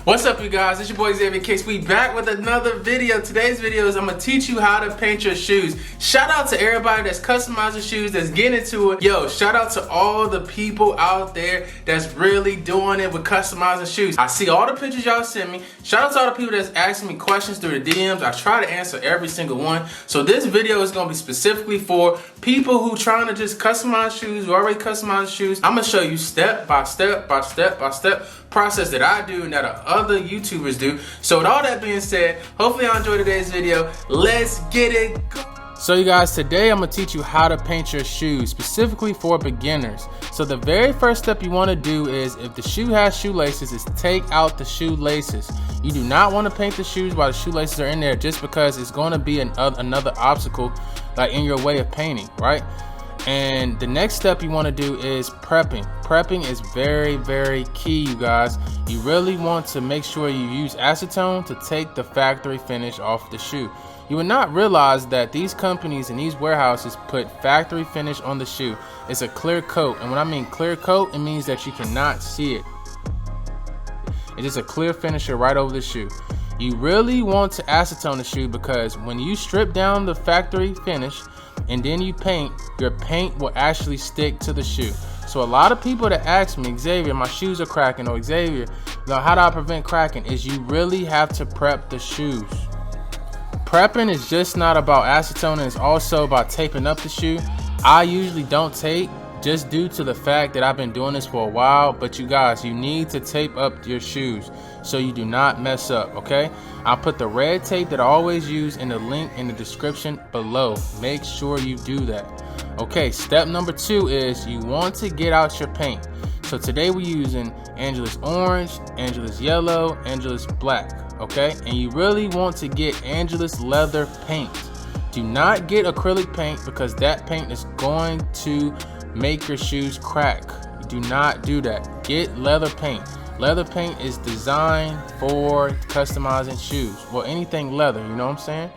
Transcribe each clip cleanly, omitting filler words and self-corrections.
What's up, you guys? It's your boy Xavier. We back with another video. Today's video is I'm gonna teach you how to paint your shoes. Shout out to everybody that's customizing shoes, that's getting into it. Yo, shout out to all the people out there that's really doing it with customizing shoes. I see all the pictures y'all send me. Shout out to all the people that's asking me questions through the DMs. I try to answer every single one. So this video is gonna be specifically for people who trying to just customize shoes, who already customize shoes. I'm gonna show you step by step process that I do and that other YouTubers do. So with all that being said, hopefully y'all enjoyed today's video. Let's get it. So you guys, today I'm gonna teach you how to paint your shoes specifically for beginners. So the very first step you want to do is, if the shoe has shoelaces, is take out the shoelaces. You do not want to paint the shoes while the shoelaces are in there, just because it's going to be another obstacle like in your way of painting, right? And the next step you want to do is prepping. Prepping is very, very key, you guys. You really want to make sure you use acetone to take the factory finish off the shoe. You would not realize that these companies and these warehouses put factory finish on the shoe. It's a clear coat, and when I mean clear coat, it means that you cannot see it. It's just a clear finisher right over the shoe. You really want to acetone the shoe, because when you strip down the factory finish and then you paint, your paint will actually stick to the shoe. So a lot of people that ask me, Xavier, my shoes are cracking, or Xavier, how do I prevent cracking, is you really have to prep the shoes. Prepping is just not about acetone, it's also about taping up the shoe. I usually don't tape, just due to the fact that I've been doing this for a while, but you guys, you need to tape up your shoes so you do not mess up, okay? I'll put the red tape that I always use in the link in the description below. Make sure you do that. Okay, step number 2 is you want to get out your paint. So today we're using Angelus Orange, Angelus Yellow, Angelus Black, okay? And you really want to get Angelus Leather paint. Do not get acrylic paint, because that paint is going to make your shoes crack. Do not do that. Get leather paint. Leather paint is designed for customizing shoes. Well, anything leather, you know what I'm saying?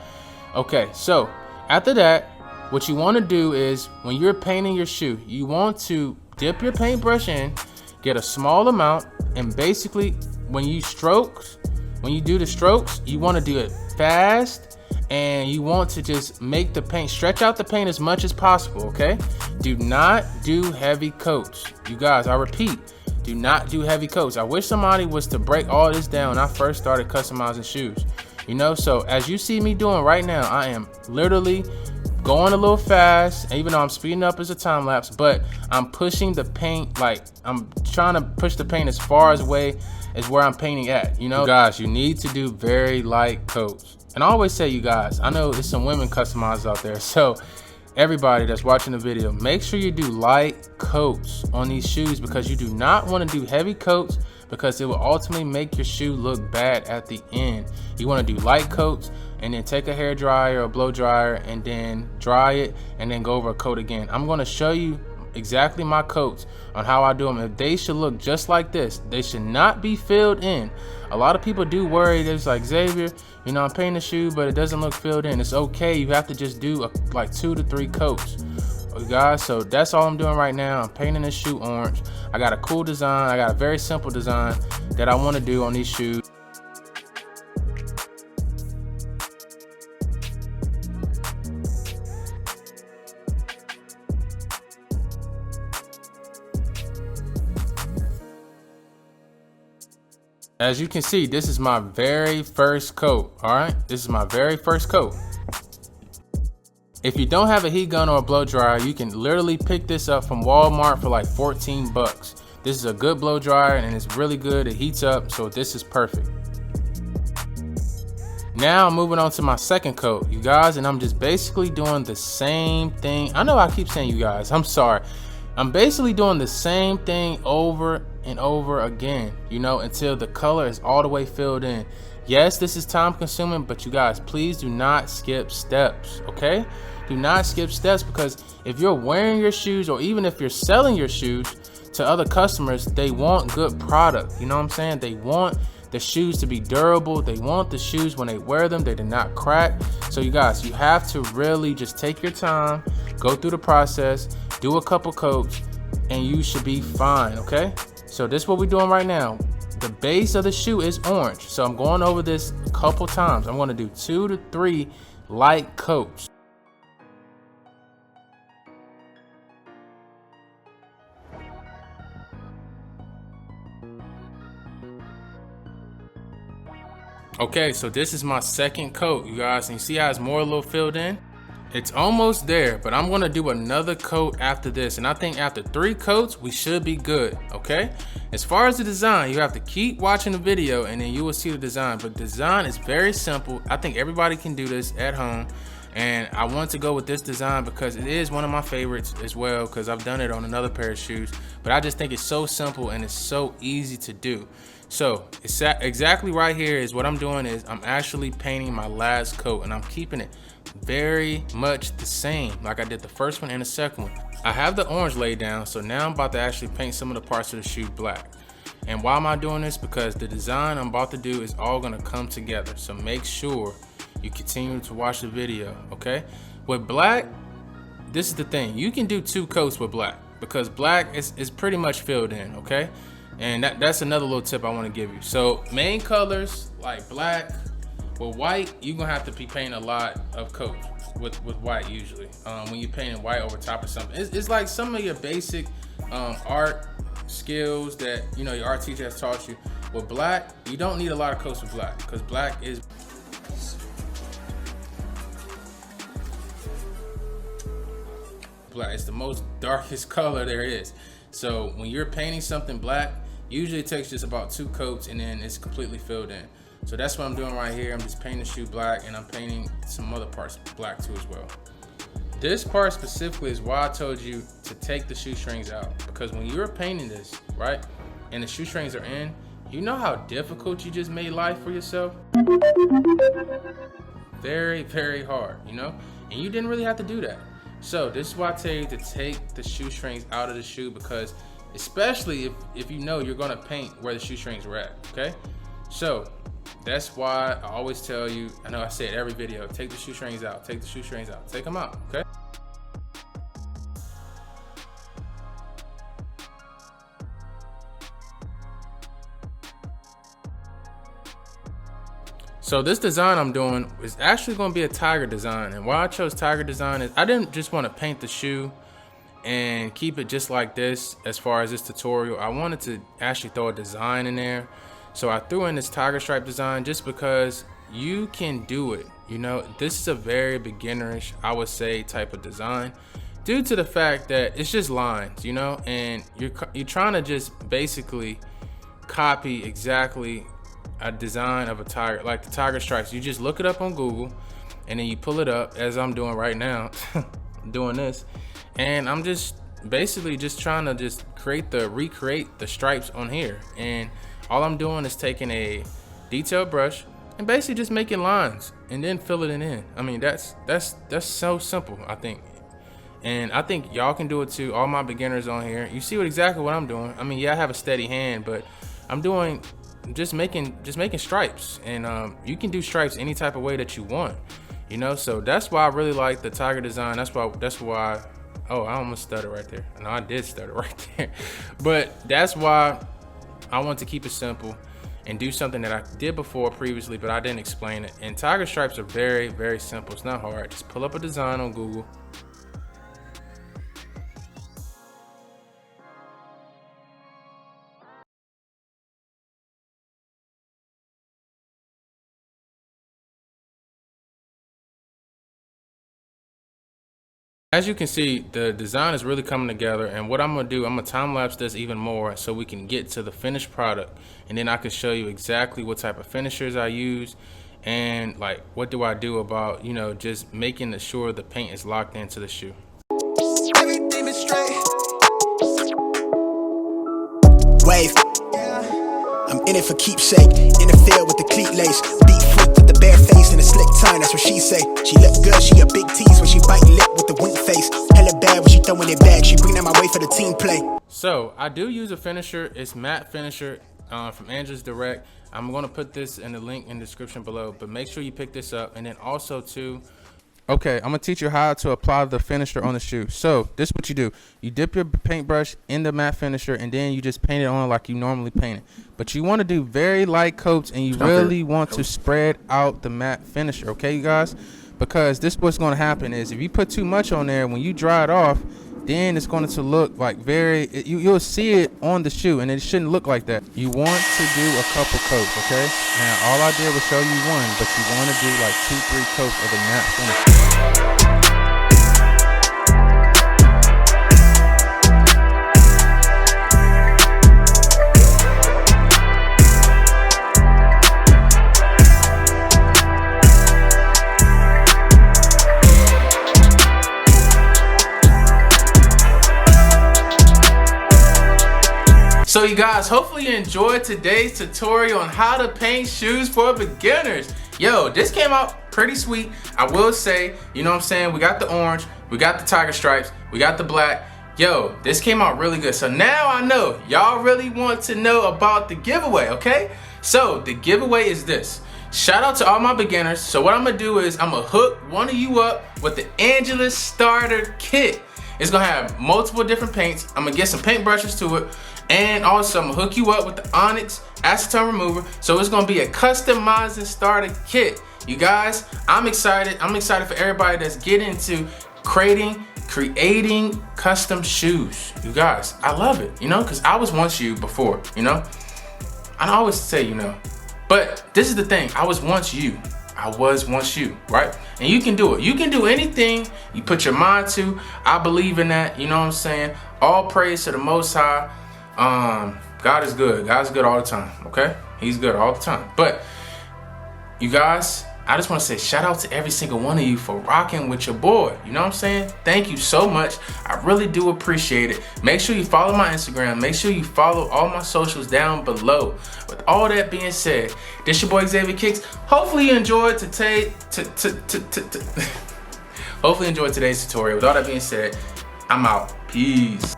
Okay, so after that, what you want to do is, when you're painting your shoe, you want to dip your paintbrush in, get a small amount, and basically when you do the strokes, you want to do it fast, and you want to just make the paint, stretch out the paint as much as possible, okay? Do not do heavy coats. You guys, I repeat, do not do heavy coats. I wish somebody was to break all this down when I first started customizing shoes. You know, so as you see me doing right now, I am literally going a little fast, even though I'm speeding up as a time lapse, but I'm pushing the paint, like I'm trying to push the paint as far away as where I'm painting at. You know, you guys, you need to do very light coats. And I always say, you guys, I know there's some women customizers out there, so everybody that's watching the video, make sure you do light coats on these shoes, because you do not want to do heavy coats, because it will ultimately make your shoe look bad at the end. You want to do light coats, and then take a hair dryer or blow dryer and then dry it, and then go over a coat again. I'm going to show you exactly my coats on how I do them. If they should look just like this, they should not be filled in. A lot of people do worry, there's like, Xavier, you know, I'm painting the shoe but it doesn't look filled in. It's okay, you have to just do like 2 to 3 coats, guys. So that's all I'm doing right now. I'm painting this shoe orange. I got a cool design, I got a very simple design that I want to do on these shoes. As you can see, this is my very first coat, all right? This is my very first coat. If you don't have a heat gun or a blow dryer, you can literally pick this up from Walmart for like 14 bucks. This is a good blow dryer and it's really good. It heats up, so this is perfect. Now I'm moving on to my second coat, you guys, and I'm just basically doing the same thing. I know I keep saying you guys, I'm sorry. I'm basically doing the same thing over and over again, you know, until the color is all the way filled in. Yes, this is time consuming, but you guys, please do not skip steps, okay? Do not skip steps, because if you're wearing your shoes, or even if you're selling your shoes to other customers, they want good product, you know what I'm saying? They want the shoes to be durable. They want the shoes, when they wear them, they do not crack. So you guys, you have to really just take your time, go through the process, do a couple coats, and you should be fine, okay? So this is what we're doing right now. the base of the shoe is orange. So I'm going over this a couple times. I'm gonna do 2 to 3 light coats. Okay, so this is my second coat, you guys, and you see how it's more a little filled in? It's almost there, but I'm gonna do another coat after this, and I think after 3 coats, we should be good, okay? As far as the design, you have to keep watching the video and then you will see the design, but the design is very simple. I think everybody can do this at home, and I want to go with this design because it is one of my favorites as well, because I've done it on another pair of shoes, but I just think it's so simple and it's so easy to do. So it's exactly right here is what I'm doing is I'm actually painting my last coat, and I'm keeping it very much the same like I did the first one and the second one. I have the orange laid down, so now I'm about to actually paint some of the parts of the shoe black. And why am I doing this? Because the design I'm about to do is all gonna come together, so make sure you continue to watch the video, okay? With black, this is the thing, you can do 2 coats with black because black is pretty much filled in, okay? And that's another little tip I want to give you. So main colors like black, with white, you're gonna have to be painting a lot of coats with white usually. When you're painting white over top of something, it's like some of your basic art skills that your art teacher has taught you. With black, you don't need a lot of coats with black because black is black. It's the most darkest color there is. So when you're painting something black, usually it takes just about 2 coats and then it's completely filled in. So that's what I'm doing right here. I'm just painting the shoe black, and I'm painting some other parts black too as well. This part specifically is why I told you to take the shoestrings out, because when you're painting this, right, and the shoestrings are in, you know how difficult you just made life for yourself? Very, very hard, and you didn't really have to do that. So this is why I tell you to take the shoestrings out of the shoe, because especially if you know you're gonna paint where the shoestrings were at, okay? So that's why I always tell you, I know I say it every video, take the shoestrings out, take the shoestrings out, take them out, okay? So this design I'm doing is actually gonna be a tiger design, and why I chose tiger design is I didn't just wanna paint the shoe and keep it just like this as far as this tutorial. I wanted to actually throw a design in there. So I threw in this tiger stripe design just because you can do it. This is a very beginnerish, I would say, type of design due to the fact that it's just lines, and you're trying to just basically copy exactly a design of a tiger, like the tiger stripes. You just look it up on Google and then you pull it up, as I'm doing right now, doing this, and I'm just basically just trying to just recreate the stripes on here. And all I'm doing is taking a detailed brush and basically just making lines and then filling it in. I mean, that's so simple, I think. And I think y'all can do it too. All my beginners on here, you see exactly what I'm doing. I mean, yeah, I have a steady hand, but I'm doing just making stripes, and you can do stripes any type of way that you want, so that's why I really like the tiger design. That's why oh, I almost stuttered right there. No, I did stutter right there. But that's why I want to keep it simple and do something that I did before previously, but I didn't explain it. And tiger stripes are very, very simple. It's not hard. Just pull up a design on Google. As you can see, the design is really coming together, and what I'm gonna do, I'm gonna time lapse this even more so we can get to the finished product, and then I can show you exactly what type of finishers I use and like what do I do about just making sure the paint is locked into the shoe. Everything is straight. Wave. I'm in it for keepsake. In the field with the cleat lace. Beat freak with the bare face and a slick tongue. That's what she say. She look good. She a big tease when she biting lip with the wink face. Hella bad when she throwing it back. She bring that my way for the team play. So I do use a finisher. It's matte finisher from Andrews Direct. I'm gonna put this in the link in the description below. But make sure you pick this up. And then also too, Okay, I'm gonna teach you how to apply the finisher on the shoe. So this is what you do. You dip your paintbrush in the matte finisher and then you just paint it on like you normally paint it. But you want to do very light coats and you really want to spread out the matte finisher, okay, you guys? Because this what's gonna happen is if you put too much on there, when you dry it off, then it's going to look like you'll see it on the shoe, and it shouldn't look like that. You want to do a couple coats, okay? Now all I did was show you one, but you want to do like 2-3 coats of the matte finish. So you guys, hopefully you enjoyed today's tutorial on how to paint shoes for beginners. Yo, this came out pretty sweet. I will say, you know what I'm saying? We got the orange, we got the tiger stripes, we got the black. Yo, this came out really good. So now I know y'all really want to know about the giveaway, okay? So the giveaway is this. Shout out to all my beginners. So what I'm gonna do is I'm gonna hook one of you up with the Angela starter kit. It's gonna have multiple different paints. I'm gonna get some paint brushes to it. And also, I'm gonna hook you up with the Onyx acetone remover. So it's gonna be a customizing starter kit. You guys, I'm excited. I'm excited for everybody that's getting into creating custom shoes. You guys, I love it, you know, because I was once you before, you know. I always say, you know, but this is the thing. I was once you. I was once you, right? And you can do it. You can do anything you put your mind to. I believe in that, you know what I'm saying? All praise to the Most High. God is good. God's good all the time, okay? He's good all the time. But you guys, I just want to say shout out to every single one of you for rocking with your boy. You know what I'm saying? Thank you so much. I really do appreciate it. Make sure you follow my Instagram. Make sure you follow all my socials down below. With all that being said, this your boy Xavier Kicks. Hopefully you enjoyed Hopefully you enjoyed today's tutorial. With all that being said, I'm out. Peace.